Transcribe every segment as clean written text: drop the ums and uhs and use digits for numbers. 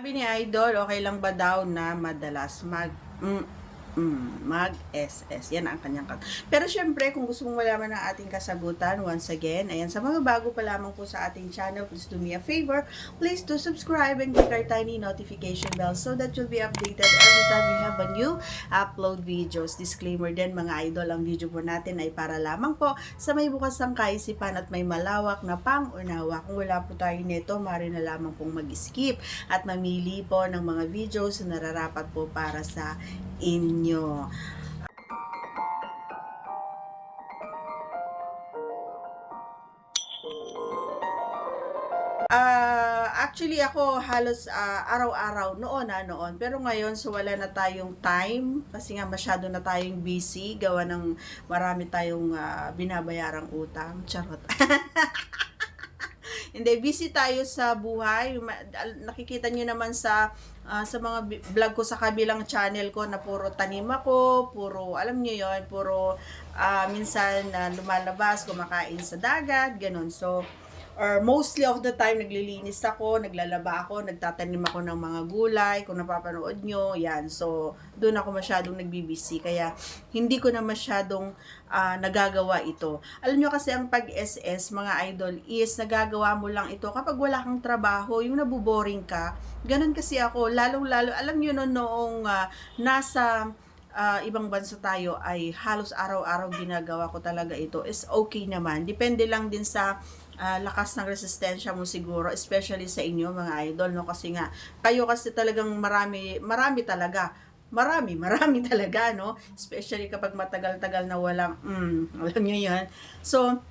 Sabi ni Idol, okay lang ba daw na madalas mag-SS. Yan ang kanyang Pero syempre, kung gusto mong malaman ang ating kasagutan, once again, ayan, sa mga bago pa lamang po sa ating channel, please do me a favor. Please do subscribe and click our tiny notification bell so that you'll be updated every time we have a new upload videos. Disclaimer din, mga idol, ang video po natin ay para lamang po sa may bukas ng kaisipan at may malawak na pang-unawa. Kung wala po tayo nito, maaari na lamang pong mag-skip at mamili po ng mga videos na nararapat po para sa inyo. Actually ako halos araw-araw noon. Pero ngayon so wala na tayong time kasi nga masyado na tayong busy gawa ng marami tayong binabayarang utang. Charot. Hindi, busy tayo sa buhay. Nakikita nyo naman sa mga vlog ko sa kabilang channel ko na puro tanim ako, puro, alam nyo yon, puro minsan lumalabas, kumakain sa dagat, ganun. So, or mostly of the time, naglilinis ako, naglalaba ako, nagtatanim ako ng mga gulay, kung napapanood nyo, yan. So, doon ako masyadong nagbibisi, kaya hindi ko na masyadong nagagawa ito. Alam nyo kasi ang pag-SS, mga idol, is nagagawa mo lang ito kapag wala kang trabaho, yung nabuboring ka. Ganun kasi ako, lalong-lalo, alam nyo noong nasa ibang bansa tayo ay halos araw-araw ginagawa ko talaga ito is okay naman. Depende lang din sa lakas ng resistensya mo siguro, especially sa inyo mga idol, no? Kasi nga, kayo kasi talagang marami talaga, no? Especially kapag matagal-tagal na walang, alam nyo yan. So,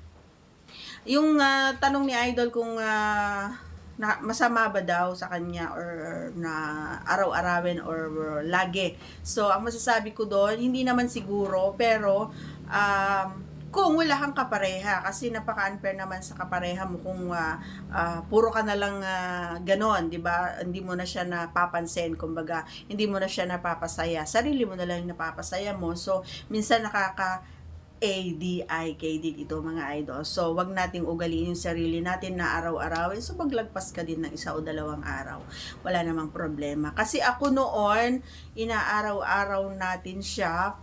yung tanong ni Idol kung masama ba daw sa kanya or na araw-arawin or lagi. So, ang masasabi ko doon, hindi naman siguro, pero kung wala kang kapareha, kasi napaka-unfair naman sa kapareha mo kung puro ka na lang ganon, di ba? Hindi mo na siya napapansin, kumbaga, hindi mo na siya napapasaya. Sarili mo na lang yung napapasaya mo. So, minsan ADIKD ito mga idol. So, wag nating ugaliin yung sarili natin na araw-arawin. So, maglagpas ka din ng 1 o 2 araw. Wala namang problema. Kasi ako noon, inaaraw-araw natin siya,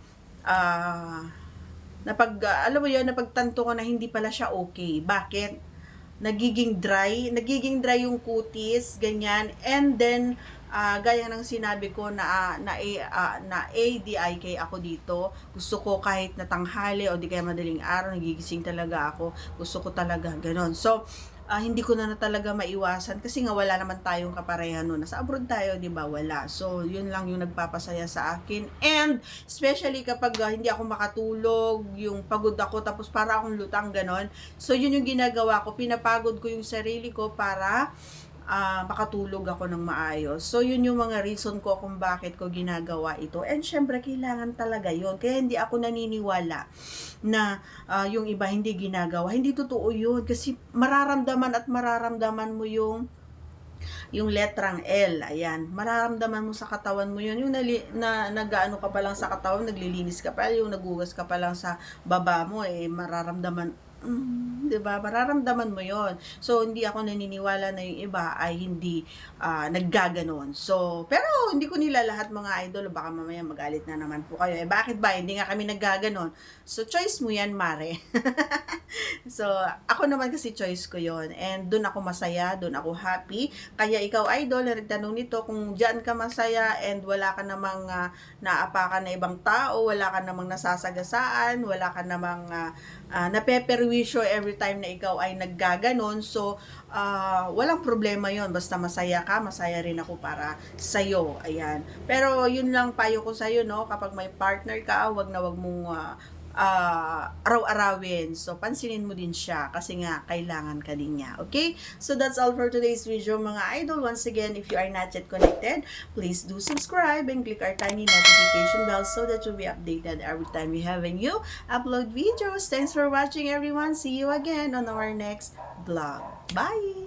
alam mo yun, napagtanto ko na hindi pala siya okay. Bakit? Nagiging dry yung kutis, ganyan. And then, gaya ng sinabi ko na ADIK ako dito. Gusto ko kahit na tanghali o di kaya madaling araw, nagigising talaga ako. Gusto ko talaga, ganon. So, hindi ko na talaga maiwasan kasi nga wala naman tayong kaparehan noon. Nasa abroad tayo, di ba? Wala. So, yun lang yung nagpapasaya sa akin. And, especially kapag hindi ako makatulog, yung pagod ako, tapos para akong lutang, ganon. So, yun yung ginagawa ko. Pinapagod ko yung sarili ko para makatulog ako ng maayos. So, yun yung mga reason ko kung bakit ko ginagawa ito. And, syempre, kailangan talaga yun. Kaya hindi ako naniniwala na yung iba hindi ginagawa. Hindi totoo yun. Kasi mararamdaman mo yung letrang L, ayan, mararamdaman mo sa katawan mo yun, yung nag-ano ka pa lang sa katawan, naglilinis ka pa, yung nagugas ka pa lang sa baba mo, mararamdaman, diba? Mararamdaman mo yon. So, hindi ako naniniwala na yung iba ay hindi naggaganon. So, pero hindi ko nila lahat mga idol, baka mamaya magalit na naman po kayo. Bakit ba? Hindi nga kami naggaganon. So, choice mo yan, Mare. So, ako naman kasi choice ko yon. And doon ako masaya, doon ako happy. Kaya ikaw, idol, na nagtanong nito, kung dyan ka masaya and wala ka namang naapakan na ibang tao, wala ka namang nasasagasaan, wala ka namang napeperwisyo every time na ikaw ay naggaganon. So, walang problema yon. Basta masaya ka, masaya rin ako para sa'yo. Ayan. Pero, yun lang payo ko sa'yo, no? Kapag may partner ka, wag mong araw-arawin. So, pansinin mo din siya kasi nga, kailangan ka din niya. Okay? So, that's all for today's video, mga idol. Once again, if you are not yet connected, please do subscribe and click our tiny notification bell so that you'll be updated every time we have a new upload videos. Thanks for watching, everyone. See you again on our next vlog. Bye!